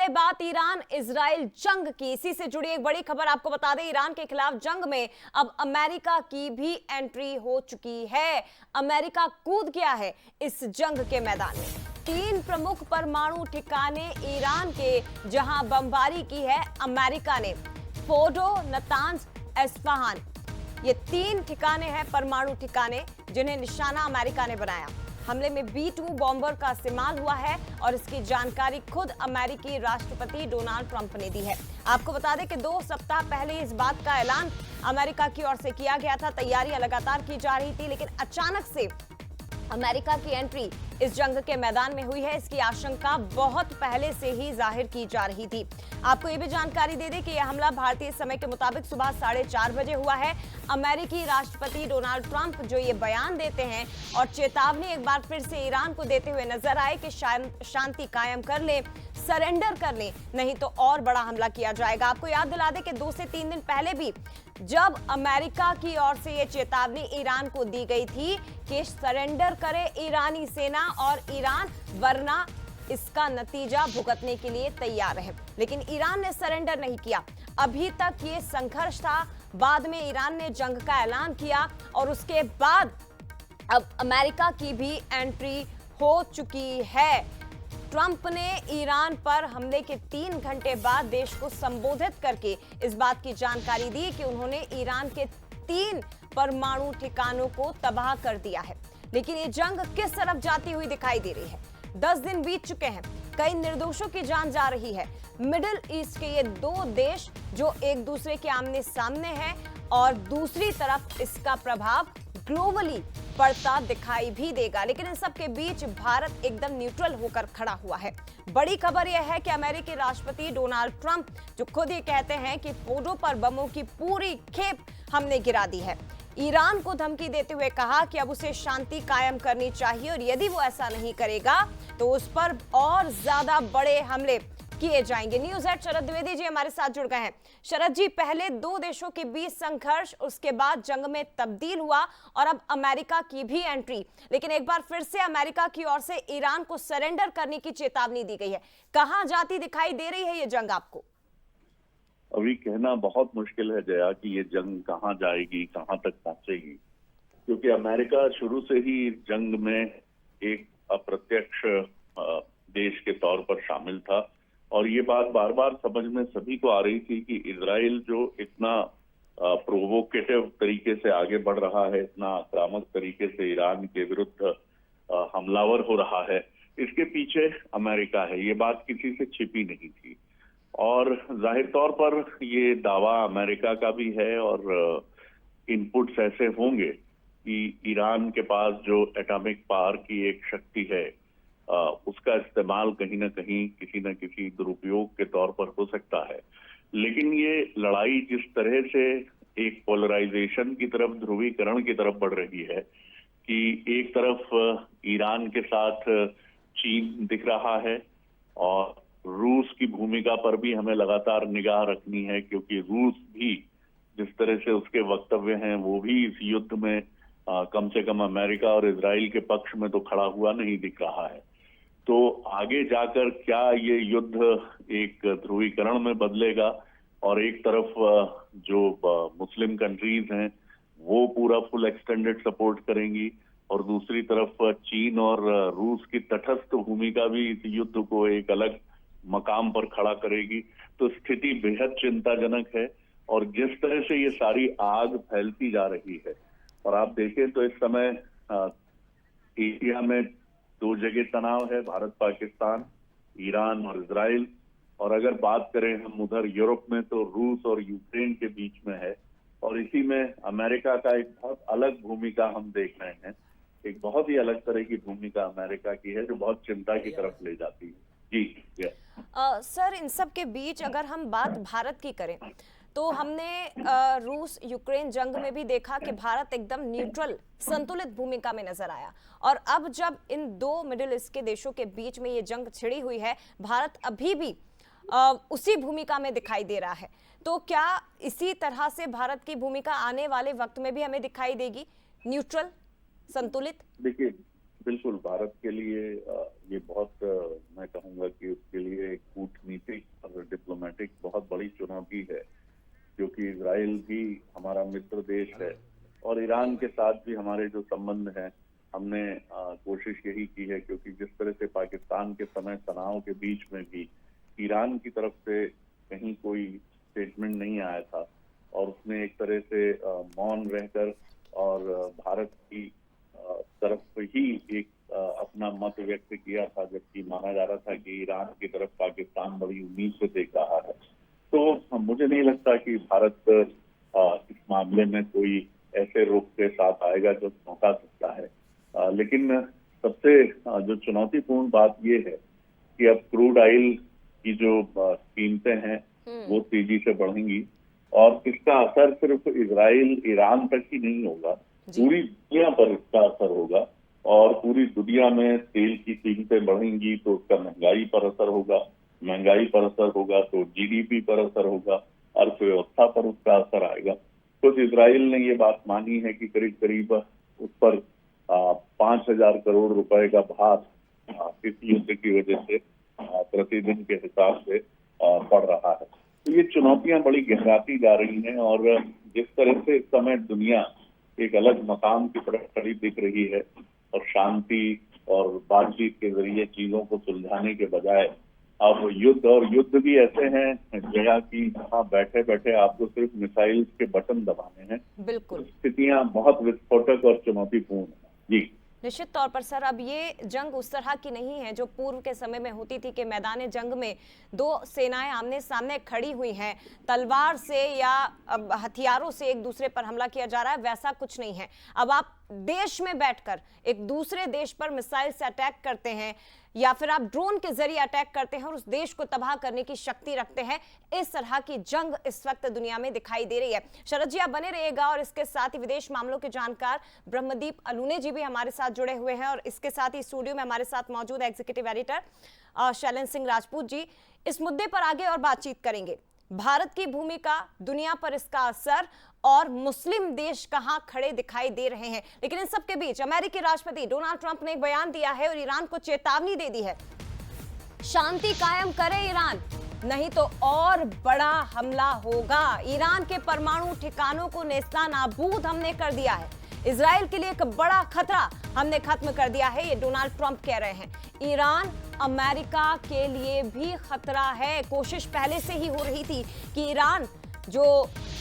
पहले बात Iran Israel जंग की, इसी से जुड़ी एक बड़ी खबर आपको बता दें। ईरान के खिलाफ जंग में अब अमेरिका की भी एंट्री हो चुकी है। अमेरिका कूद गया है इस जंग के मैदान में। 3 प्रमुख परमाणु ठिकाने ईरान के जहां बमबारी की है अमेरिका ने, फोर्डो, नतांज, एस्फहान, ये 3 ठिकाने हैं परमाणु ठिकाने जिन्हें निशाना अमेरिका ने बनाया। हमले में B-2 बॉम्बर का इस्तेमाल हुआ है और इसकी जानकारी खुद अमेरिकी राष्ट्रपति डोनाल्ड ट्रंप ने दी है। आपको बता दें कि 2 सप्ताह पहले इस बात का ऐलान अमेरिका की ओर से किया गया था। तैयारियां लगातार की जा रही थी, लेकिन अचानक से अमेरिका की एंट्री इस जंग के मैदान में हुई है। इसकी आशंका बहुत पहले से ही जाहिर की जा रही थी। आपको ये भी जानकारी दे दें कि यह हमला भारतीय समय के मुताबिक सुबह 4:30 बजे हुआ है। अमेरिकी राष्ट्रपति डोनाल्ड ट्रंप जो ये बयान देते हैं और चेतावनी एक बार फिर से ईरान को देते हुए नजर आए कि शांति कायम कर ले, सरेंडर कर ले, नहीं तो और बड़ा हमला किया जाएगा। आपको याद दिला दें कि 2 से 3 दिन पहले भी जब अमेरिका की ओर से ये चेतावनी ईरान को दी गई थी कि सरेंडर करे ईरानी सेना और ईरान, वरना इसका नतीजा भुगतने के लिए तैयार है, लेकिन ईरान ने सरेंडर नहीं किया। अभी तक ये संघर्ष था। बाद में ईरान ने जंग का ऐलान किया और उसके बाद अब अमेरिका की भी एंट्री हो चुकी है। ट्रंप ने ईरान पर हमले के 3 घंटे बाद देश को संबोधित करके इस बात की जानकारी दी कि उन्होंने ईरान के 3 परमाणु ठिकानों को तबाह कर दिया है। लेकिन ये जंग किस तरफ जाती हुई दिखाई दे रही है? 10 दिन बीत चुके हैं, कई निर्दोषों की जान जा रही है। मिडिल ईस्ट के ये 2 देश जो एक दूसरे के आमने सामने हैं और दूसरी तरफ इसका प्रभाव ग्लोबली पड़ता दिखाई भी देगा। लेकिन इन सब के बीच भारत एकदम न्यूट्रल होकर खड़ा हुआ है। बड़ी खबर यह है कि अमेरिकी राष्ट्रपति डोनाल्ड ट्रंप जो खुद ये कहते हैं कि फोर्डो पर बमों की पूरी खेप हमने गिरा दी है, ईरान को धमकी देते हुए कहा कि अब उसे शांति कायम करनी चाहिए और यदि वो ऐसा नहीं करेगा तो उस पर और ज्यादा बड़े हमले किए जाएंगे। न्यूज़ हेड शरद द्विवेदी जी हमारे साथ जुड़ गए हैं। शरद जी, पहले 2 देशों के बीच संघर्ष, उसके बाद जंग में तब्दील हुआ और अब अमेरिका की भी एंट्री, लेकिन एक बार फिर से अमेरिका की ओर से ईरान को सरेंडर करने की चेतावनी दी गई है। कहां जाती दिखाई दे रही है ये जंग आपको? अभी कहना बहुत मुश्किल है जया कि ये जंग कहां जाएगी, कहां तक पहुंचेगी, क्योंकि अमेरिका शुरू से ही जंग में एक अप्रत्यक्ष देश के तौर पर शामिल था और ये बात बार बार समझ में सभी को आ रही थी कि इजराइल जो इतना प्रोवोकेटिव तरीके से आगे बढ़ रहा है, इतना आक्रामक तरीके से ईरान के विरुद्ध हमलावर हो रहा है, इसके पीछे अमेरिका है। ये बात किसी से छिपी नहीं थी और जाहिर तौर पर ये दावा अमेरिका का भी है और इनपुट्स ऐसे होंगे कि ईरान के पास जो एटॉमिक पावर की एक शक्ति है उसका इस्तेमाल कहीं ना कहीं किसी न किसी दुरुपयोग के तौर पर हो सकता है। लेकिन ये लड़ाई जिस तरह से एक पोलराइजेशन की तरफ, ध्रुवीकरण की तरफ बढ़ रही है कि एक तरफ ईरान के साथ चीन दिख रहा है और रूस की भूमिका पर भी हमें लगातार निगाह रखनी है, क्योंकि रूस भी जिस तरह से उसके वक्तव्य हैं वो भी इस युद्ध में कम से कम अमेरिका और इजराइल के पक्ष में तो खड़ा हुआ नहीं दिख रहा है। तो आगे जाकर क्या ये युद्ध एक ध्रुवीकरण में बदलेगा और एक तरफ जो मुस्लिम कंट्रीज हैं वो पूरा फुल एक्सटेंडेड सपोर्ट करेंगी और दूसरी तरफ चीन और रूस की तटस्थ भूमिका भी इस युद्ध को एक अलग मकाम पर खड़ा करेगी। तो स्थिति बेहद चिंताजनक है और जिस तरह से ये सारी आग फैलती जा रही है और आप देखें तो इस समय एशिया में 2 जगह तनाव है, भारत पाकिस्तान, ईरान और इजराइल, और अगर बात करें हम उधर यूरोप में तो रूस और यूक्रेन के बीच में है और इसी में अमेरिका का एक बहुत अलग भूमिका हम देख रहे हैं। एक बहुत ही अलग तरह की भूमिका अमेरिका की है जो बहुत चिंता की तरफ ले जाती है। जी सर, इन सब के बीच अगर हम बात भारत की करें तो हमने रूस यूक्रेन जंग में भी देखा कि भारत एकदम न्यूट्रल, संतुलित भूमिका में नजर आया और अब जब इन 2 मिडिल ईस्ट के देशों के बीच में ये जंग छिड़ी हुई है, भारत अभी भी उसी भूमिका में दिखाई दे रहा है। तो क्या इसी तरह से भारत की भूमिका आने वाले वक्त में भी हमें दिखाई देगी, न्यूट्रल, संतुलित? देखिए, बिल्कुल भारत के लिए ये बहुत मैं कहूंगा कि उसके लिए एक कूटनीतिक क्योंकि इजराइल भी हमारा मित्र देश है और ईरान के साथ भी हमारे जो संबंध हैं, हमने कोशिश यही की है, क्योंकि जिस तरह से पाकिस्तान के समय तनाव के बीच में भी ईरान की तरफ से कहीं कोई स्टेटमेंट नहीं आया था और उसने एक तरह से मौन रहकर और भारत की तरफ ही एक अपना मत व्यक्त किया था, जबकि माना जा रहा था कि ईरान की तरफ पाकिस्तान बड़ी उम्मीद से देख रहा है। तो मुझे नहीं लगता कि भारत इस मामले में कोई ऐसे रुख के साथ आएगा जो धोखा सकता है। लेकिन सबसे जो चुनौतीपूर्ण बात ये है कि अब क्रूड ऑयल की जो कीमतें हैं वो तेजी से बढ़ेंगी और इसका असर सिर्फ इजराइल ईरान तक ही नहीं होगा, पूरी दुनिया पर इसका असर होगा और पूरी दुनिया में तेल की कीमतें बढ़ेंगी तो उसका महंगाई पर असर होगा, महंगाई पर असर होगा तो जीडीपी पर असर होगा, अर्थव्यवस्था पर उसका असर आएगा। तो इजराइल ने ये बात मानी है कि करीब करीब उस पर 5,000 करोड़ रुपए का भार इस युद्ध की वजह से प्रतिदिन के हिसाब से बढ़ रहा है। तो ये चुनौतियां बड़ी गहराती जा रही हैं और जिस तरह से इस समय दुनिया एक अलग मकाम की तरफ खड़ी दिख रही है और शांति और बातचीत के जरिए चीजों को सुलझाने के बजाय अब युद्ध, और युद्ध भी ऐसे हैं जगह की जहाँ बैठे बैठे आपको सिर्फ मिसाइल के बटन दबाने हैं। बिल्कुल, स्थितियां बहुत विस्फोटक और चुनौतीपूर्ण हैं। जी निश्चित तौर पर सर, अब ये जंग उस तरह की नहीं है जो पूर्व के समय में होती थी कि मैदान जंग में दो सेनाएं आमने सामने खड़ी हुई हैं, तलवार से या हथियारों से एक दूसरे पर हमला किया जा रहा है, वैसा कुछ नहीं है। अब आप देश में बैठकर एक दूसरे देश पर मिसाइल से अटैक करते हैं या फिर आप ड्रोन के जरिए अटैक करते हैं और उस देश को तबाह करने की शक्ति रखते हैं। इस तरह की जंग इस वक्त दुनिया में दिखाई दे रही है। शरद जी, आप बने रहिएगा और इसके साथ ही विदेश मामलों के जानकार ब्रह्मदीप अलूने जी भी हमारे साथ जुड़े हुए हैं और इसके साथ ही स्टूडियो में हमारे साथ मौजूद है एग्जीक्यूटिव एडिटर शैलेंद्र सिंह राजपूत जी। इस मुद्दे पर आगे और बातचीत करेंगे। भारत की भूमिका, दुनिया पर इसका असर और मुस्लिम देश कहां खड़े दिखाई दे रहे हैं। लेकिन इन सब के बीच अमेरिकी राष्ट्रपति डोनाल्ड ट्रंप ने एक बयान दिया है और ईरान को चेतावनी दे दी है, शांति कायम करे ईरान, नहीं तो और बड़ा हमला होगा। ईरान के परमाणु ठिकानों को नेस्तनाबूद हमने कर दिया है। इजराइल के लिए एक बड़ा खतरा हमने खत्म कर दिया है, ये डोनाल्ड ट्रंप कह रहे हैं। ईरान अमेरिका के लिए भी खतरा है। कोशिश पहले से ही हो रही थी कि ईरान जो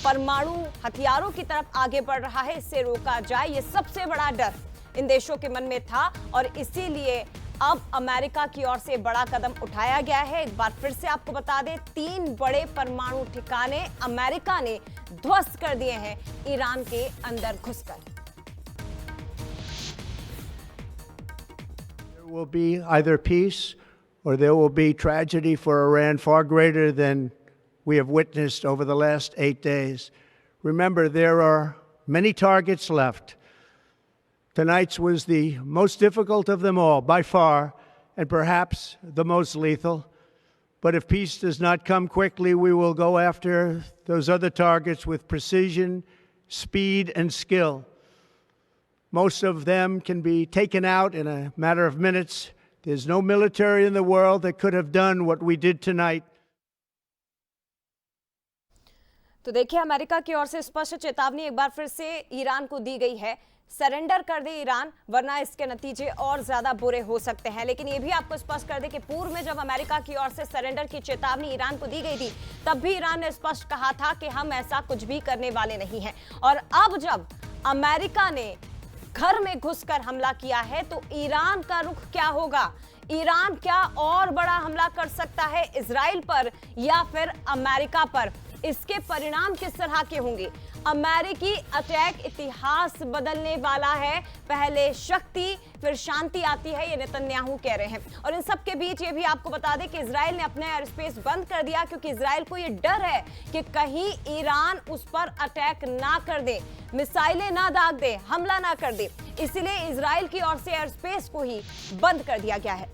परमाणु हथियारों की तरफ आगे बढ़ रहा है इससे रोका जाए। ये सबसे बड़ा डर इन देशों के मन में था और इसीलिए अब अमेरिका की ओर से बड़ा कदम उठाया गया है। एक बार फिर से आपको बता दें, 3 बड़े परमाणु ठिकाने अमेरिका ने ध्वस्त कर दिए हैं ईरान के अंदर घुसकर। There will be either peace or there will be tragedy for Iran far greater than we have witnessed over the last 8 days. Remember, there are many targets left. Tonight's was the most difficult of them all, by far, and perhaps the most lethal. But if peace does not come quickly, we will go after those other targets with precision, speed, and skill. Most of them can be taken out in a matter of minutes. There's no military in the world that could have done what we did tonight. तो देखिए, America की ओर से स्पष्ट चेतावनी एक बार फिर से Iran को दी गई है, सरेंडर कर दे ईरान, वरना इसके नतीजे और ज्यादा बुरे हो सकते हैं। लेकिन ये भी आपको स्पष्ट कर दे कि पूर्व में जब अमेरिका की ओर से सरेंडर की चेतावनी ईरान को दी गई थी, तब भी ईरान ने स्पष्ट कहा था कि हम ऐसा कुछ भी करने वाले नहीं हैं। और अब जब अमेरिका ने घर में घुसकर हमला किया है तो ईरान का रुख क्या होगा? ईरान क्या और बड़ा हमला कर सकता है इजराइल पर या फिर अमेरिका पर? इसके परिणाम किस तरह के होंगे? अमेरिकी अटैक इतिहास बदलने वाला है। पहले शक्ति फिर शांति आती है, ये नेतन्याहू कह रहे हैं। और इन सब के बीच ये भी आपको बता दें कि इजराइल ने अपना एयर स्पेस बंद कर दिया, क्योंकि इजराइल को ये डर है कि कहीं ईरान उस पर अटैक ना कर दे, मिसाइलें ना दाग दे, हमला ना कर दे। इसलिए इजराइल की ओर से एयर स्पेस को ही बंद कर दिया गया है।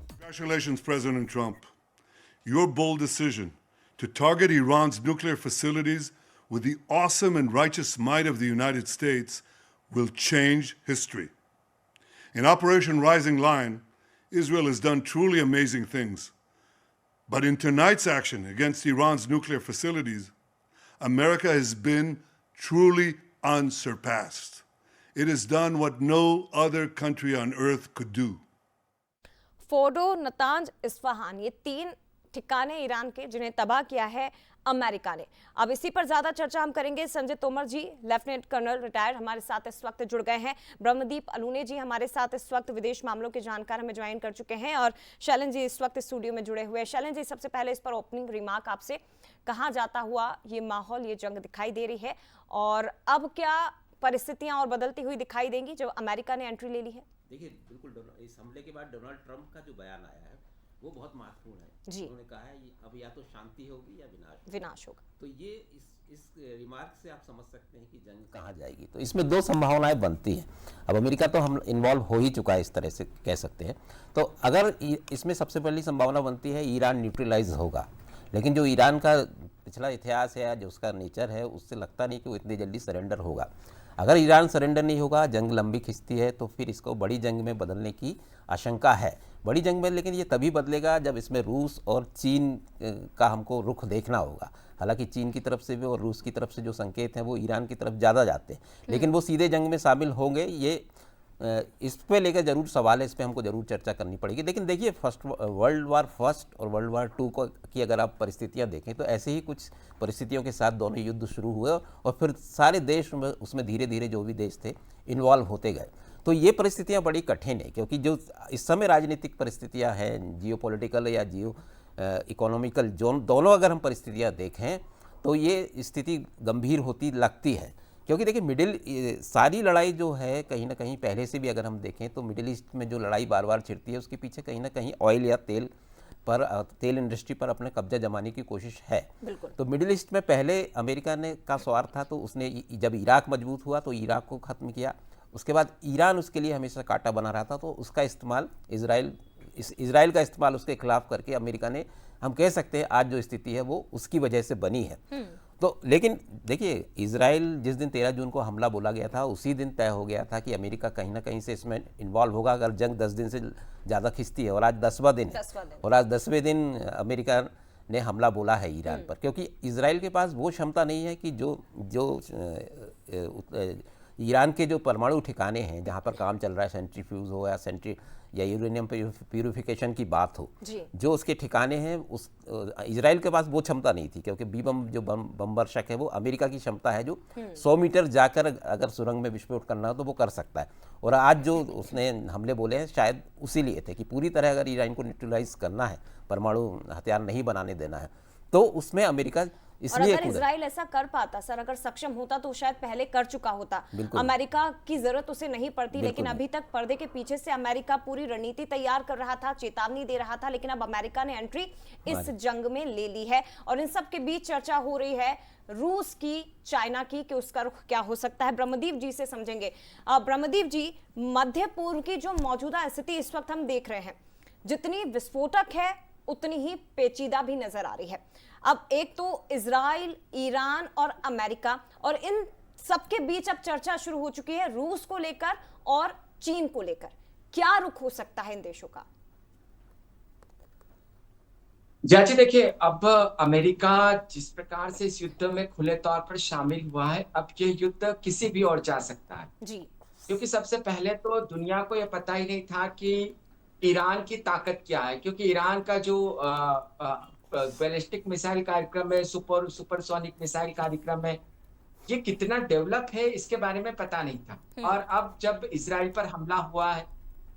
Congratulations, President Trump. Your bold decision to target Iran's nuclear facilities with the awesome and righteous might of the United States will change history. In Operation Rising Lion, Israel has done truly amazing things. But in tonight's action against Iran's nuclear facilities, America has been truly unsurpassed. It has done what no other country on earth could do. Fordow, Natanz, Isfahan, ये 3 ठिकाने Iran के जिन्हें तबाह किया है America ने। अब इसी पर ज्यादा चर्चा हम करेंगे। संजय तोमर जी, लेफ्टिनेंट कर्नल रिटायर्ड, हमारे साथ इस वक्त जुड़ गए हैं। ब्रह्मदीप अलूने जी हमारे साथ इस वक्त विदेश मामलों के जानकार हमें ज्वाइन कर चुके हैं, और शैलन जी इस वक्त स्टूडियो में जुड़े हुए हैं। शैलन जी, सबसे पहले इस पर ओपनिंग रिमार्क आपसे, कहाँ जाता हुआ ये माहौल, ये जंग दिखाई दे रही है, और अब क्या परिस्थितियां और बदलती हुई दिखाई देंगी जब अमेरिका ने एंट्री ले ली है? देखिए, बिल्कुल इस हमले के बाद डोनाल्ड ट्रंप का जो बयान आया है वो बहुत महत्वपूर्ण है जी। उन्होंने कहा है अब या तो शांति होगी या विनाश होगा। तो ये इस रिमार्क से आप समझ सकते हैं कि जंग कहाँ जाएगी। तो इसमें 2 संभावनाएं बनती हैं। अब अमेरिका तो हम इन्वॉल्व हो ही चुका है, इस तरह से कह सकते हैं। तो अगर इसमें सबसे पहली संभावना बनती है ईरान न्यूट्रलाइज होगा, लेकिन जो ईरान का पिछला इतिहास है या जो उसका नेचर है, उससे लगता नहीं कि वो इतनी जल्दी सरेंडर होगा। अगर ईरान सरेंडर नहीं होगा, जंग लंबी खिंचती है, तो फिर इसको बड़ी जंग में बदलने की आशंका है। बड़ी जंग में लेकिन ये तभी बदलेगा जब इसमें रूस और चीन का हमको रुख देखना होगा। हालांकि चीन की तरफ से भी और रूस की तरफ से जो संकेत हैं वो ईरान की तरफ ज़्यादा जाते हैं, लेकिन वो सीधे जंग में शामिल होंगे, ये इस पे लेकर जरूर सवाल है, इस पे हमको जरूर चर्चा करनी पड़ेगी। लेकिन देखिए, वर्ल्ड वार फर्स्ट और वर्ल्ड वार 2 की अगर आप परिस्थितियां देखें तो ऐसे ही कुछ परिस्थितियों के साथ दोनों युद्ध शुरू हुए, और फिर सारे देश उसमें धीरे धीरे जो भी देश थे इन्वॉल्व होते गए। तो ये परिस्थितियां बड़ी कठिन है, क्योंकि जो इस समय राजनीतिक परिस्थितियां हैं, जियोपॉलिटिकल या जियो इकोनॉमिकल जोन, दोनों अगर हम परिस्थितियां देखें तो ये स्थिति गंभीर होती लगती है। क्योंकि देखिए, सारी लड़ाई जो है कहीं ना कहीं पहले से भी अगर हम देखें तो मिडिल ईस्ट में जो लड़ाई बार बार छिड़ती है, उसके पीछे कहीं ना कहीं ऑयल या तेल इंडस्ट्री पर अपने कब्जा जमाने की कोशिश है। तो मिडिल ईस्ट में पहले अमेरिका ने का स्वार्थ था, तो उसने जब इराक मजबूत हुआ तो इराक को ख़त्म किया। उसके बाद ईरान उसके लिए हमेशा कांटा बना रहा था, तो उसका इस्तेमाल इजराइल का इस्तेमाल उसके खिलाफ करके अमेरिका ने, हम कह सकते हैं आज जो स्थिति है वो उसकी वजह से बनी है। तो लेकिन देखिए, इजराइल जिस दिन 13 जून को हमला बोला गया था, उसी दिन तय हो गया था कि अमेरिका कहीं ना कहीं से इसमें इन्वॉल्व होगा अगर जंग 10 दिन से ज़्यादा खिंचती है, और आज 10वां दिन है, और आज 10वें दिन अमेरिका ने हमला बोला है ईरान पर, क्योंकि इजराइल के पास वो क्षमता नहीं है कि जो ईरान के जो परमाणु ठिकाने हैं जहाँ पर काम चल रहा है, सेंट्रीफ्यूज हो या यूरेनियम प्यूरिफिकेशन की बात हो, जो उसके ठिकाने हैं, उस इजराइल के पास वो क्षमता नहीं थी, क्योंकि बम्बरशक है वो अमेरिका की क्षमता है, जो 100 मीटर जाकर अगर सुरंग में विस्फोट करना हो तो वो कर सकता है। और आज जो उसने हमले बोले हैं शायद उसी लिए थे कि पूरी तरह अगर ईरान को न्यूट्रलाइज करना है, परमाणु हथियार नहीं बनाने देना है, तो उसमें अमेरिका इसलिए। और अगर इजराइल ऐसा कर पाता सर, अगर सक्षम होता तो शायद पहले कर चुका होता। अमेरिका की जरूरत उसे नहीं पड़ती, लेकिन अभी तक पर्दे के पीछे से अमेरिका पूरी रणनीति तैयार कर रहा था, चेतावनी दे रहा था, लेकिन अब अमेरिका ने एंट्री इस जंग में ले ली है। और इन सब के बीच चर्चा हो रही है रूस की, चाइना की, कि उसका रुख क्या हो सकता है। ब्रह्मदीप जी से समझेंगे। ब्रह्मदीप जी, मध्य पूर्व की जो मौजूदा स्थिति इस वक्त हम देख रहे हैं, जितनी विस्फोटक है उतनी ही पेचीदा भी नजर आ रही है। अब एक तो इजराइल, ईरान और अमेरिका, और इन सबके बीच अब चर्चा शुरू हो चुकी है रूस को लेकर और चीन को लेकर। क्या रुख हो सकता है इन देशों का? जी देखिए, अब अमेरिका जिस प्रकार से इस युद्ध में खुले तौर पर शामिल हुआ है, अब ये युद्ध किसी भी ओर जा सकता है जी। क्योंकि सबसे पहले तो दुनिया को यह पता ही नहीं था कि ईरान की ताकत क्या है, क्योंकि ईरान का जो बैलिस्टिक मिसाइल कार्यक्रम है, सुपरसोनिक मिसाइल कार्यक्रम है, ये कितना डेवलप है इसके बारे में पता नहीं था। और अब जब इजराइल पर हमला हुआ है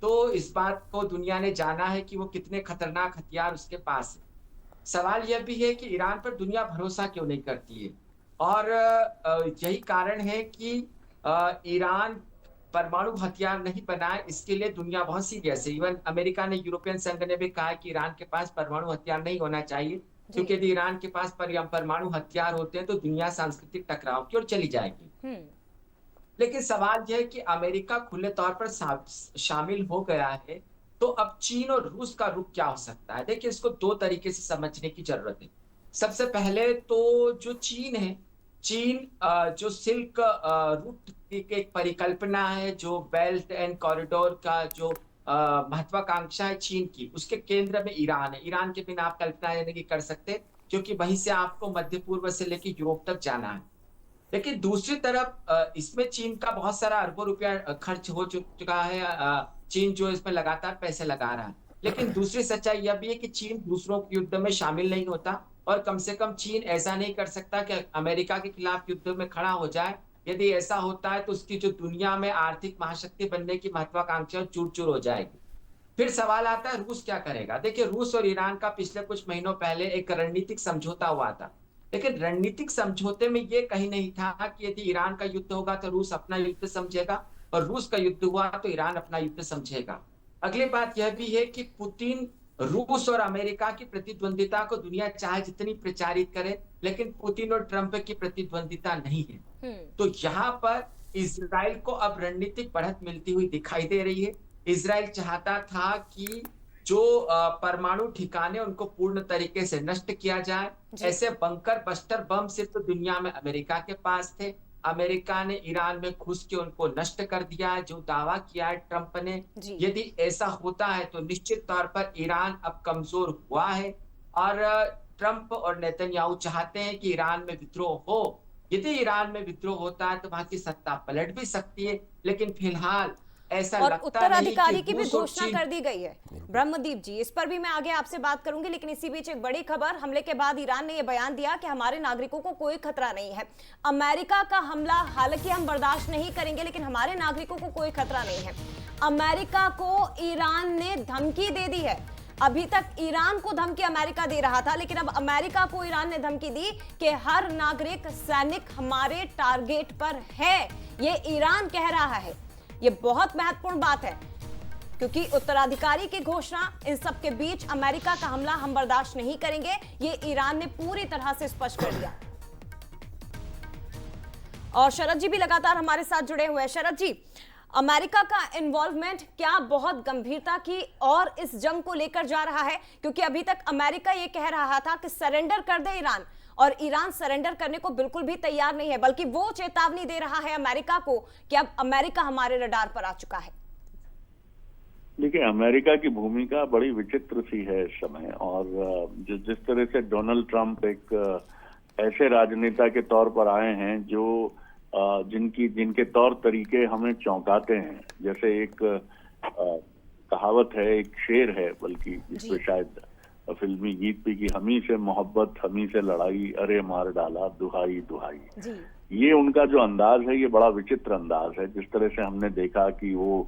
तो इस बात को दुनिया ने जाना है कि वो कितने खतरनाक हथियार उसके पास है। सवाल यह भी है कि ईरान पर दुनिया भरोसा क्यों नहीं करती है, और यही कारण है कि ईरान परमाणु हथियार नहीं बनाए, इसके लिए दुनिया बहुत सीरियस है। इवन अमेरिका ने, यूरोपियन संघ ने भी कहा कि ईरान के पास परमाणु हथियार नहीं होना चाहिए, क्योंकि यदि ईरान के पास परमाणु हथियार होते हैं तो दुनिया सांस्कृतिक टकराव की ओर चली जाएगी। लेकिन सवाल यह है कि अमेरिका खुले तौर पर शामिल हो गया है, तो अब चीन और रूस का रुख क्या हो सकता है? देखिए, इसको 2 तरीके से समझने की जरूरत है। सबसे पहले तो जो चीन है, चीन जो सिल्क रूट की एक परिकल्पना है, जो बेल्ट एंड कॉरिडोर का जो महत्वाकांक्षा है चीन की, उसके केंद्र में ईरान है। ईरान के बिना आप कल्पना नहीं कर सकते, क्योंकि वहीं से आपको मध्य पूर्व से लेकर यूरोप तक जाना है। लेकिन दूसरी तरफ इसमें चीन का बहुत सारा अरबों रुपया खर्च हो चुका है। चीन जो इसमें लगातार पैसे लगा रहा है। लेकिन दूसरी सच्चाई यह भी है कि चीन दूसरों के युद्ध में शामिल नहीं होता, और कम से कम चीन ऐसा नहीं कर सकता कि अमेरिका के खिलाफ युद्ध में खड़ा हो जाए। यदि ऐसा होता है तो उसकी जो दुनिया में आर्थिक महाशक्ति बनने की महत्वाकांक्षा चूर चूर हो जाएगी। फिर सवाल आता है रूस क्या करेगा। देखिए, रूस और ईरान का पिछले कुछ महीनों पहले एक रणनीतिक समझौता हुआ था, लेकिन रणनीतिक समझौते में यह कहीं नहीं था कि यदि ईरान का युद्ध होगा तो रूस अपना युद्ध समझेगा, और रूस का युद्ध हुआ तो ईरान अपना युद्ध समझेगा। अगली बात यह भी है कि पुतिन रूस और अमेरिका की प्रतिद्वंदिता को दुनिया चाहे जितनी प्रचारित करे, लेकिन पुतिन और ट्रंप की प्रतिद्वंदिता नहीं है। तो यहाँ पर इजराइल को अब रणनीतिक बढ़त मिलती हुई दिखाई दे रही है। इजराइल चाहता था कि जो परमाणु ठिकाने उनको पूर्ण तरीके से नष्ट किया जाए। ऐसे बंकर बस्टर बम सिर्फ तो दुनिया में अमेरिका के पास थे। अमेरिका ने ईरान में घुस के उनको नष्ट कर दिया है, जो दावा किया है ट्रंप ने। यदि ऐसा होता है तो निश्चित तौर पर ईरान अब कमजोर हुआ है, और ट्रंप और नेतन्याहू चाहते हैं कि ईरान में विद्रोह हो। यदि ईरान में विद्रोह होता है तो वहां की सत्ता पलट भी सकती है, लेकिन फिलहाल ऐसा और लगता उत्तराधिकारी नहीं की कि भी रूस और घोषणा चीन कर दी गई है। ब्रह्मदीप जी, इस पर भी मैं आगे आपसे बात करूंगी, लेकिन इसी बीच एक बड़ी खबर। हमले के बाद ईरान ने यह बयान दिया कि हमारे नागरिकों को कोई खतरा नहीं है। अमेरिका का हमला हालांकि हम बर्दाश्त नहीं करेंगे, लेकिन हमारे नागरिकों को कोई खतरा नहीं है। अमेरिका को ईरान ने धमकी दे दी है। अभी तक ईरान को धमकी अमेरिका दे रहा था, लेकिन अब अमेरिका को ईरान ने धमकी दी कि हर नागरिक सैनिक हमारे टारगेट पर है। ये ईरान कह रहा है। ये बहुत महत्वपूर्ण बात है, क्योंकि उत्तराधिकारी की घोषणा, इन सब के बीच अमेरिका का हमला हम बर्दाश्त नहीं करेंगे, ये ईरान ने पूरी तरह से स्पष्ट कर दिया। और शरद जी भी लगातार हमारे साथ जुड़े हुए हैं। शरद जी, अमेरिका का इन्वॉल्वमेंट क्या बहुत गंभीरता की और इस जंग को लेकर जा रहा है? क्योंकि अभी तक अमेरिका ये कह रहा था कि सरेंडर कर दे ईरान, और ईरान सरेंडर करने को बिल्कुल भी तैयार नहीं है, बल्कि वो चेतावनी दे रहा है अमेरिका को कि अब अमेरिका हमारे रडार पर आ चुका है। देखिए, अमेरिका की भूमिका बड़ी विचित्र सी है इस समय, और जिस तरह से डोनाल्ड ट्रंप एक ऐसे राजनेता के तौर पर आए हैं जो जिनके तौर तरीके हमें चौंकाते हैं। जैसे एक कहावत है, एक शेर है बल्कि, जिसमें शायद फिल्मी गीत भी, कि हमी से मोहब्बत हमी से लड़ाई, अरे मार डाला दुहाई दुहाई। ये उनका जो अंदाज है, ये बड़ा विचित्र अंदाज है। जिस तरह से हमने देखा कि वो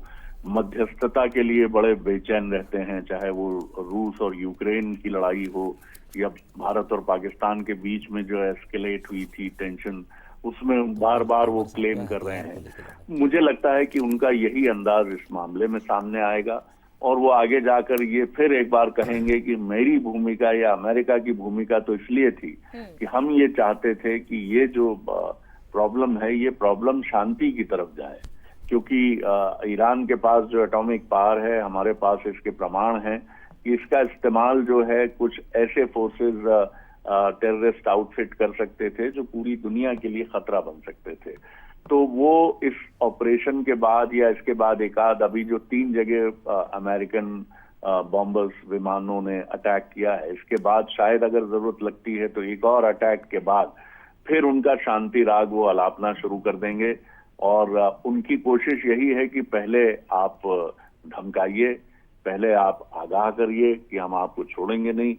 मध्यस्थता के लिए बड़े बेचैन रहते हैं, चाहे वो रूस और यूक्रेन की लड़ाई हो या भारत और पाकिस्तान के बीच में जो एस्केलेट हुई थी टेंशन, उसमें बार बार वो क्लेम कर रहे हैं। मुझे लगता है कि उनका यही अंदाज इस मामले में सामने आएगा, और वो आगे जाकर ये फिर एक बार कहेंगे कि मेरी भूमिका या अमेरिका की भूमिका तो इसलिए थी कि हम ये चाहते थे कि ये जो प्रॉब्लम है, ये प्रॉब्लम शांति की तरफ जाए। क्योंकि ईरान के पास जो एटॉमिक पावर है, हमारे पास इसके प्रमाण हैं कि इसका इस्तेमाल जो है कुछ ऐसे फोर्सेस, टेररिस्ट आउटफिट कर सकते थे जो पूरी दुनिया के लिए खतरा बन सकते थे। तो वो इस ऑपरेशन के बाद या इसके बाद एक आध, अभी जो 3 जगह अमेरिकन बॉम्बर्स विमानों ने अटैक किया है, इसके बाद शायद अगर जरूरत लगती है तो एक और अटैक के बाद फिर उनका शांति राग वो अलापना शुरू कर देंगे। और उनकी कोशिश यही है कि पहले आप धमकाइए, पहले आप आगाह करिए कि हम आपको छोड़ेंगे नहीं।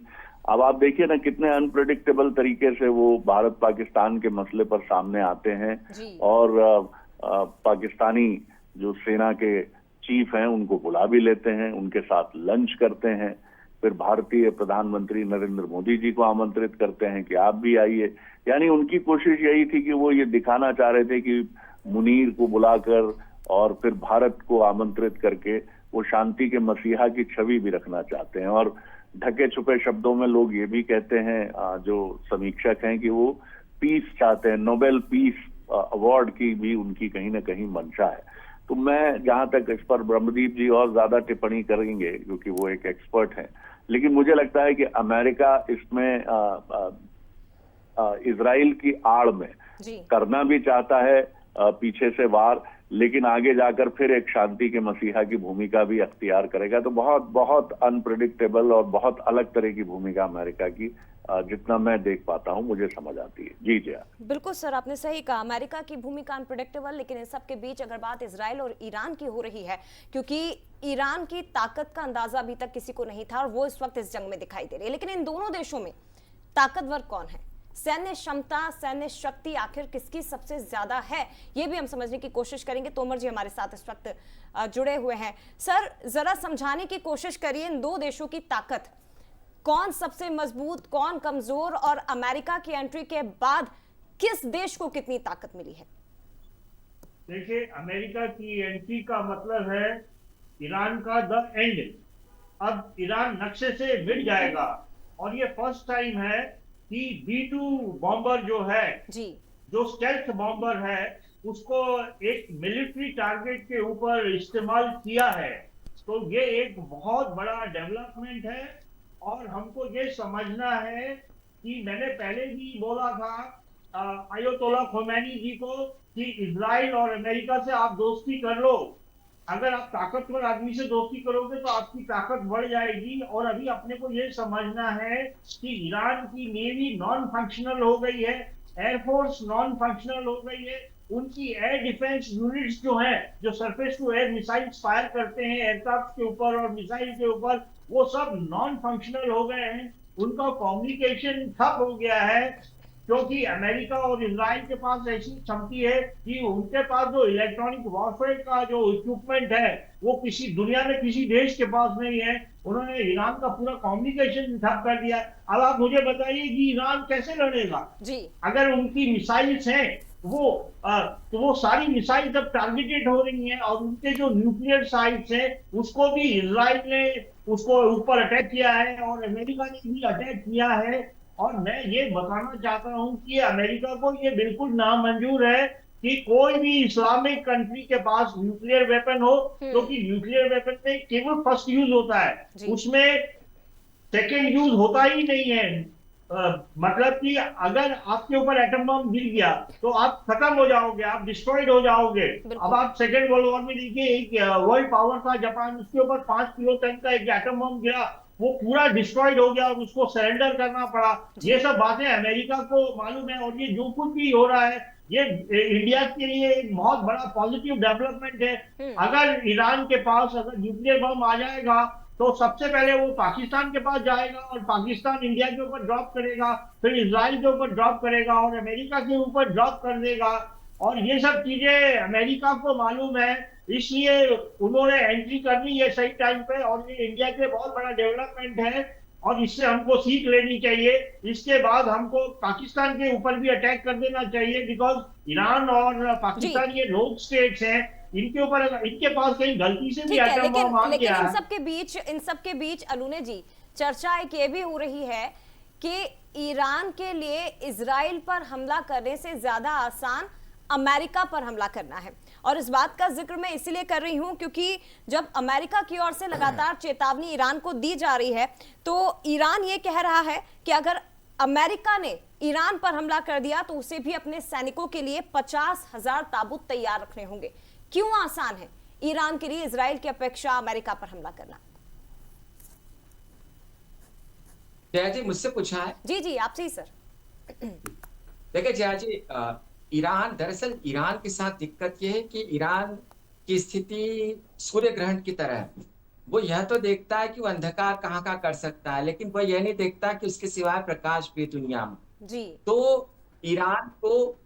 अब आप देखिए ना, कितने अनप्रेडिक्टेबल तरीके से वो भारत पाकिस्तान के मसले पर सामने आते हैं, और पाकिस्तानी जो सेना के चीफ हैं उनको बुला भी लेते हैं, उनके साथ लंच करते हैं, फिर भारतीय प्रधानमंत्री नरेंद्र मोदी जी को आमंत्रित करते हैं कि आप भी आइए। यानी उनकी कोशिश यही थी कि वो ये दिखाना चाह रहे थे कि मुनीर को बुलाकर और फिर भारत को आमंत्रित करके वो शांति के मसीहा की छवि भी रखना चाहते हैं। और ढके छुपे शब्दों में लोग ये भी कहते हैं, जो समीक्षक हैं, कि वो पीस चाहते हैं, नोबेल पीस अवार्ड की भी उनकी कहीं ना कहीं मंशा है। तो मैं जहां तक इस पर ब्रह्मदीप जी और ज्यादा टिप्पणी करेंगे क्योंकि वो एक एक्सपर्ट हैं, लेकिन मुझे लगता है कि अमेरिका इसमें इजराइल की आड़ में करना भी चाहता है पीछे से वार, लेकिन आगे जाकर फिर एक शांति के मसीहा की भूमिका भी अख्तियार करेगा। तो बहुत बहुत अनप्रिडिक्टेबल और बहुत अलग तरह की भूमिका अमेरिका की, जितना मैं देख पाता हूं मुझे समझ आती है। जी जया। बिल्कुल सर, आपने सही कहा, अमेरिका की भूमिका अनप्रेडिक्टेबल, लेकिन इन सब के बीच अगर बात इजराइल और ईरान की हो रही है, क्योंकि ईरान की ताकत का अंदाजा अभी तक किसी को नहीं था और वो इस वक्त इस जंग में दिखाई दे रही है, लेकिन इन दोनों देशों में ताकतवर कौन है, सैन्य क्षमता, सैन्य शक्ति आखिर किसकी सबसे ज्यादा है, ये भी हम समझने की कोशिश करेंगे। तोमर जी हमारे साथ इस वक्त जुड़े हुए हैं। सर, जरा समझाने की कोशिश करिए इन दो देशों की ताकत, कौन सबसे मजबूत, कौन कमजोर, और अमेरिका की एंट्री के बाद किस देश को कितनी ताकत मिली है? देखिए, अमेरिका की एंट्री का मतलब है ईरान का द एंड। अब ईरान नक्शे से मिट जाएगा और ये फर्स्ट टाइम है कि B-2 बॉम्बर जो है जी, जो स्टेल्थ बॉम्बर है, उसको एक मिलिट्री टारगेट के ऊपर इस्तेमाल किया है। तो ये एक बहुत बड़ा डेवलपमेंट है और हमको ये समझना है कि मैंने पहले भी बोला था अयतोल्ला खोमेनी जी को कि इजराइल और अमेरिका से आप दोस्ती कर लो। अगर आप ताकतवर आदमी से दोस्ती करोगे तो आपकी ताकत बढ़ जाएगी। और अभी अपने को ये समझना है कि ईरान की नेवी नॉन फंक्शनल हो गई है, एयरफोर्स नॉन फंक्शनल हो गई है, उनकी एयर डिफेंस यूनिट्स जो हैं, जो surface to air missiles fire करते हैं एयरक्राफ्ट के ऊपर और मिसाइल के ऊपर, वो सब नॉन फंक्शनल हो गए हैं। उनका कम्युनिकेशन ठप हो गया है, क्योंकि अमेरिका और इजराइल के पास ऐसी क्षमता है कि उनके पास जो इलेक्ट्रॉनिक वॉरफेयर का जो इक्विपमेंट है वो किसी दुनिया में किसी देश के पास नहीं है। उन्होंने ईरान का पूरा कम्युनिकेशन ठप कर दिया। अब आप मुझे बताइए कि ईरान कैसे लड़ेगा जी, अगर उनकी मिसाइल्स हैं तो वो सारी मिसाइल जब टारगेटेड हो रही हैं और उनके जो न्यूक्लियर साइट्स हैं उसको भी इजराइल ने उसको ऊपर अटैक किया है और अमेरिका ने भी अटैक किया है। और मैं ये बताना चाहता हूं कि अमेरिका को ये बिल्कुल नामंजूर है कि कोई भी इस्लामिक कंट्री के पास न्यूक्लियर वेपन हो, क्योंकि न्यूक्लियर वेपन में केवल फर्स्ट यूज होता है, उसमें सेकेंड यूज होता ही नहीं है। मतलब कि अगर आपके ऊपर एटम बम गिर गया तो आप खत्म हो जाओगे, आप डिस्ट्रॉयड हो जाओगे। अब आप सेकेंड वर्ल्ड वॉर में देखिए, एक वर्ल्ड पावर था जापान, उसके ऊपर 5 किलो टन का एक एटम बम गिरा, वो पूरा डिस्ट्रॉयड हो गया और उसको सरेंडर करना पड़ा। ये सब बातें अमेरिका को मालूम है और ये जो कुछ भी हो रहा है ये इंडिया के लिए एक बहुत बड़ा पॉजिटिव डेवलपमेंट है। अगर ईरान के पास अगर न्यूक्लियर बम आ जाएगा तो सबसे पहले वो पाकिस्तान के पास जाएगा और पाकिस्तान इंडिया के ऊपर ड्रॉप करेगा, फिर इजराइल के ऊपर ड्रॉप कर देगा और अमेरिका के ऊपर ड्रॉप कर देगा। और ये सब चीजें अमेरिका को मालूम है, इसलिए उन्होंने एंट्री करनी है सही टाइम पे और ये इंडिया के बहुत बड़ा डेवलपमेंट है और इससे हमको सीख लेनी चाहिए। इसके बाद हमको पाकिस्तान के ऊपर भी अटैक कर देना चाहिए, बिकॉज ईरान और पाकिस्तान ये रोग स्टेट्स हैं, इनके ऊपर इनके पास कहीं गलती से भी एटम बम आ गया है। इन सब के बीच अलूने जी, चर्चा एक ये भी हो रही है कि ईरान के लिए इजराइल पर हमला करने से ज्यादा आसान अमेरिका पर हमला करना है। और इस बात का जिक्र मैं इसीलिए कर रही हूं क्योंकि जब अमेरिका की ओर से लगातार चेतावनी ईरान को दी जा रही है तो ईरान ये कह रहा है कि अगर अमेरिका ने ईरान पर हमला कर दिया तो उसे भी अपने सैनिकों के लिए 50,000 ताबूत तैयार रखने होंगे। क्यों आसान है ईरान के लिए इजराइल की अपेक्षा अमेरिका पर हमला करना? जया जी मुझसे पूछा है? जी जी, आपसे ही सर। देखिए जया जी, ईरान दरअसल ईरान के साथ दिक्कत यह है कि ईरान की स्थिति सूर्य ग्रहण की तरह है। वो यह तो देखता है कि वो अंधकार कहाँ का कर सकता है, लेकिन वो यह नहीं देखता कि उसके सिवाय प्रकाश भी दुनिया में जी। तो ईरान को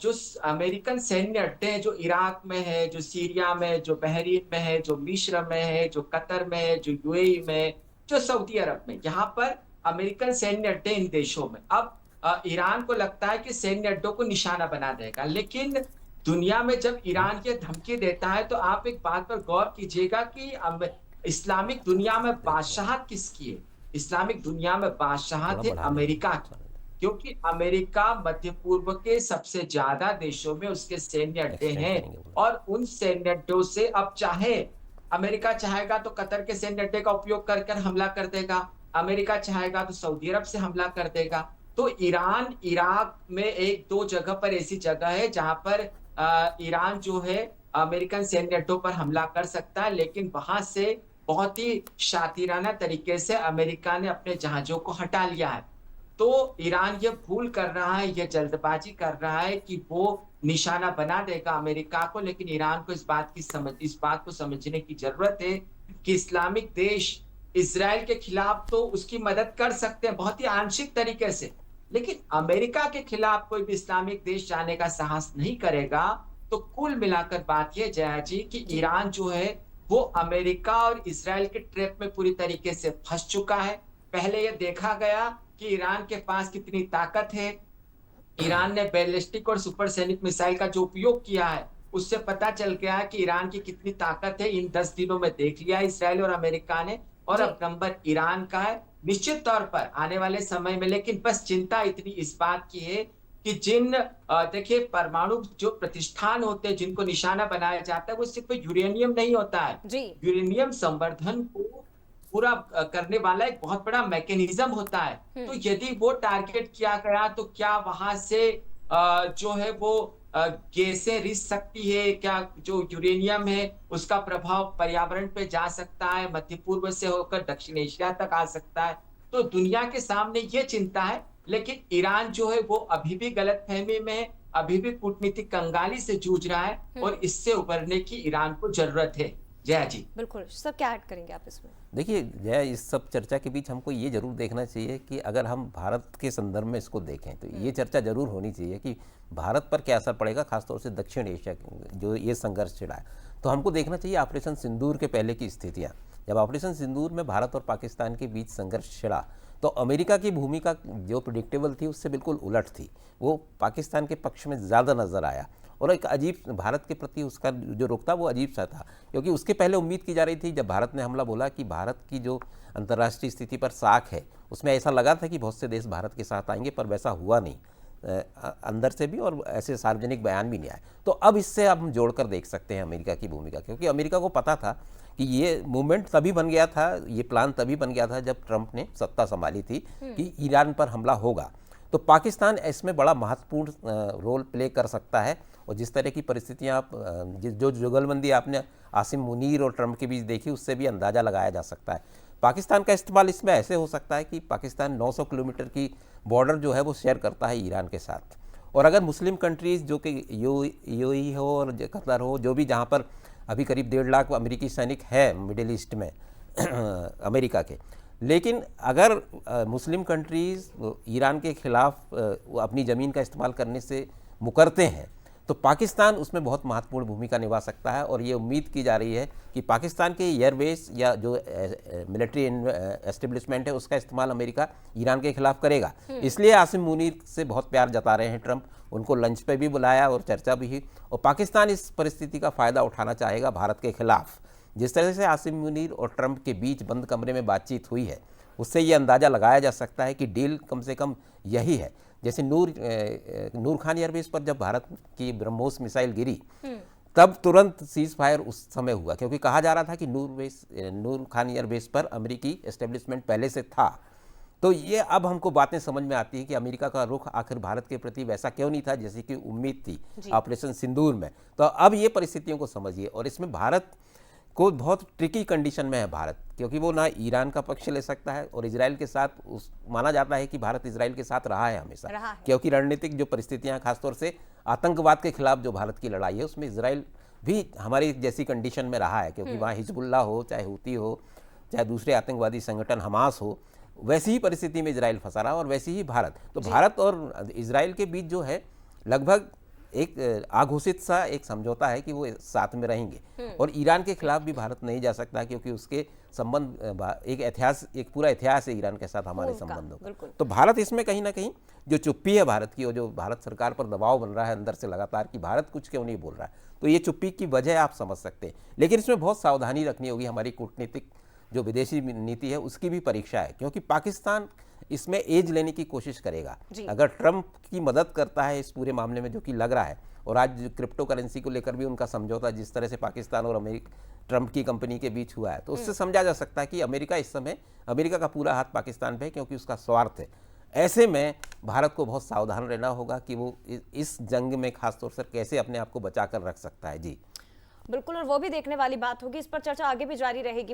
जो अमेरिकन सैन्य अड्डे हैं, जो इराक में है, जो सीरिया में, जो बहरीन में है, जो मिस्र में है, जो कतर में है, जो यूएई में, जो सऊदी अरब में, यहाँ पर अमेरिकन सैन्य अड्डे इन देशों में। अब ईरान को लगता है कि सैन्य अड्डों को निशाना बना देगा, लेकिन दुनिया में जब ईरान ये धमकी देता है तो आप एक बात पर गौर कीजिएगा कि इस्लामिक दुनिया में बादशाहत किसकी है? इस्लामिक दुनिया में बादशाहत है अमेरिका की, क्योंकि अमेरिका मध्य पूर्व के सबसे ज्यादा देशों में उसके सैन्य अड्डे हैं और उन सैन्य अड्डों से अब चाहे अमेरिका चाहेगा तो कतर के सैन्य अड्डे का उपयोग कर हमला कर देगा, अमेरिका चाहेगा तो सऊदी अरब से हमला कर देगा। तो ईरान इराक में एक दो जगह पर ऐसी जगह है जहां पर ईरान जो है अमेरिकन सैन्य पर हमला कर सकता है, लेकिन वहां से बहुत ही शातिराना तरीके से अमेरिका ने अपने जहाजों को हटा लिया है। तो ईरान ये भूल कर रहा है, ये जल्दबाजी कर रहा है कि वो निशाना बना देगा अमेरिका को, लेकिन ईरान को इस बात को समझने की जरूरत है कि इस्लामिक देश इजराइल के खिलाफ तो उसकी मदद कर सकते हैं बहुत ही आंशिक तरीके से, लेकिन अमेरिका के खिलाफ कोई भी इस्लामिक देश जाने का साहस नहीं करेगा। तो कुल मिलाकर बात यह जया जी कि ईरान जो है वो अमेरिका और इजराइल के ट्रैप में पूरी तरीके से फंस चुका है। पहले यह देखा गया कि ईरान के पास कितनी ताकत है। ईरान ने बैलिस्टिक और सुपरसोनिक मिसाइल का जो उपयोग किया है, उससे पता चल गया कि ईरान की कितनी ताकत है। इन 10 दिनों में देख लिया इजराइल और अमेरिका ने, और अब नंबर ईरान का है निश्चित तौर पर आने वाले समय में। लेकिन बस चिंता इतनी इस बात की है कि देखिए परमाणु जो प्रतिष्ठान होते हैं जिनको निशाना बनाया जाता है, वो सिर्फ यूरेनियम नहीं होता है। यूरेनियम संवर्धन को पूरा करने वाला एक बहुत बड़ा मैकेनिज्म होता है। तो यदि वो टारगेट किया गया तो क्या वहां से जो है वो गैसें रिस सकती है? क्या जो यूरेनियम है उसका प्रभाव पर्यावरण पे जा सकता है, मध्य पूर्व से होकर दक्षिण एशिया तक आ सकता है? तो दुनिया के सामने ये चिंता है। लेकिन ईरान जो है वो अभी भी गलतफहमी में है, अभी भी कूटनीतिक कंगाली से जूझ रहा है, और इससे उबरने की ईरान को जरूरत है। जया जी बिल्कुल सर, क्या ऐड करेंगे आप इसमें? देखिए जया, इस सब चर्चा के बीच हमको ये जरूर देखना चाहिए कि अगर हम भारत के संदर्भ में इसको देखें तो ये चर्चा जरूर होनी चाहिए कि भारत पर क्या असर पड़ेगा, खासतौर से दक्षिण एशिया जो ये संघर्ष छिड़ा है। तो हमको देखना चाहिए ऑपरेशन सिंदूर के पहले की स्थितियाँ। जब ऑपरेशन सिंदूर में भारत और पाकिस्तान के बीच संघर्ष छिड़ा तो अमेरिका की भूमिका जो प्रिडिक्टेबल थी उससे बिल्कुल उलट थी। वो पाकिस्तान के पक्ष में ज़्यादा नज़र आया, और एक अजीब भारत के प्रति उसका जो रुख था वो अजीब सा था, क्योंकि उसके पहले उम्मीद की जा रही थी, जब भारत ने हमला बोला कि भारत की जो अंतर्राष्ट्रीय स्थिति पर साख है उसमें ऐसा लगा था कि बहुत से देश भारत के साथ आएंगे, पर वैसा हुआ नहीं अंदर से भी, और ऐसे सार्वजनिक बयान भी नहीं आए। तो अब इससे हम जोड़कर देख सकते हैं अमेरिका की भूमिका, क्योंकि अमेरिका को पता था कि ये मूवमेंट तभी बन गया था, ये प्लान तभी बन गया था जब ट्रंप ने सत्ता संभाली थी कि ईरान पर हमला होगा। तो पाकिस्तान इसमें बड़ा महत्वपूर्ण रोल प्ले कर सकता है, और जिस तरह की परिस्थितियाँ आप जो जुगलबंदी आपने आसिम मुनीर और ट्रंप के बीच देखी उससे भी अंदाज़ा लगाया जा सकता है। पाकिस्तान का इस्तेमाल इसमें ऐसे हो सकता है कि पाकिस्तान 900 किलोमीटर की बॉर्डर जो है वो शेयर करता है ईरान के साथ, और अगर मुस्लिम कंट्रीज़ जो कि यूएई हो और कतर हो, जो भी जहाँ पर अभी करीब 1.5 लाख अमेरिकी सैनिक है मिडिल ईस्ट में अमेरिका के, लेकिन अगर मुस्लिम कंट्रीज़ ईरान के खिलाफ अपनी ज़मीन का इस्तेमाल करने से मुकरते हैं तो पाकिस्तान उसमें बहुत महत्वपूर्ण भूमिका निभा सकता है। और ये उम्मीद की जा रही है कि पाकिस्तान के एयरबेस या जो मिलिट्री एस्टेब्लिशमेंट है उसका इस्तेमाल अमेरिका ईरान के खिलाफ करेगा। इसलिए आसिम मुनीर से बहुत प्यार जता रहे हैं ट्रंप, उनको लंच पे भी बुलाया और चर्चा भी हुई, और पाकिस्तान इस परिस्थिति का फ़ायदा उठाना चाहेगा भारत के खिलाफ। जिस तरह से आसिम मुनीर और ट्रंप के बीच बंद कमरे में बातचीत हुई है उससे ये अंदाज़ा लगाया जा सकता है कि डील कम से कम यही है। जैसे नूर खान एयरबेस पर जब भारत की ब्रह्मोस मिसाइल गिरी तब तुरंत सीज फायर उस समय हुआ, क्योंकि कहा जा रहा था कि नूर खान एयरबेस पर अमेरिकी एस्टेब्लिशमेंट पहले से था। तो ये अब हमको बातें समझ में आती है कि अमेरिका का रुख आखिर भारत के प्रति वैसा क्यों नहीं था जैसी कि उम्मीद थी ऑपरेशन सिंदूर में। तो अब ये परिस्थितियों को समझिए, और इसमें भारत को बहुत ट्रिकी कंडीशन में है भारत, क्योंकि वो ना ईरान का पक्ष ले सकता है, और इजराइल के साथ माना जाता है कि भारत इजराइल के साथ रहा है हमेशा, क्योंकि रणनीतिक जो परिस्थितियां खासतौर से आतंकवाद के खिलाफ जो भारत की लड़ाई है उसमें इजराइल भी हमारी जैसी कंडीशन में रहा है, क्योंकि वहाँ हिजबुल्ला हो, चाहे हूती हो, चाहे दूसरे आतंकवादी संगठन हमास हो, वैसी ही परिस्थिति में इजराइल फंसा रहा और वैसी ही भारत। तो भारत और इजराइल के बीच जो है लगभग एक आघोषित सा एक समझौता है कि वो साथ में रहेंगे, और ईरान के खिलाफ भी भारत नहीं जा सकता, क्योंकि उसके संबंध एक पूरा इतिहास है ईरान के साथ हमारे संबंधों का। तो भारत इसमें कहीं ना कहीं जो चुप्पी है भारत की, और जो भारत सरकार पर दबाव बन रहा है अंदर से लगातार कि भारत कुछ क्यों नहीं बोल रहा है, तो ये चुप्पी की वजह आप समझ सकते हैं। लेकिन इसमें बहुत सावधानी रखनी होगी, हमारी कूटनीतिक जो विदेशी नीति है उसकी भी परीक्षा है, क्योंकि पाकिस्तान इसमें एज लेने की कोशिश करेगा। अगर ट्रंप की मदद करता है इस पूरे मामले में, जो कि लग रहा है, और आज क्रिप्टो करेंसी को लेकर भी उनका समझौता जिस तरह से पाकिस्तान और ट्रंप की कंपनी के बीच हुआ है, तो उससे समझा जा सकता है कि अमेरिका इस समय अमेरिका का पूरा हाथ पाकिस्तान पे है, क्योंकि उसका स्वार्थ है। ऐसे में भारत को बहुत सावधान रहना होगा कि वो इस जंग में खासतौर से कैसे अपने आप को बचा कर रख सकता है। जी बिल्कुल, और वो भी देखने वाली बात होगी। इस पर चर्चा आगे भी जारी रहेगी।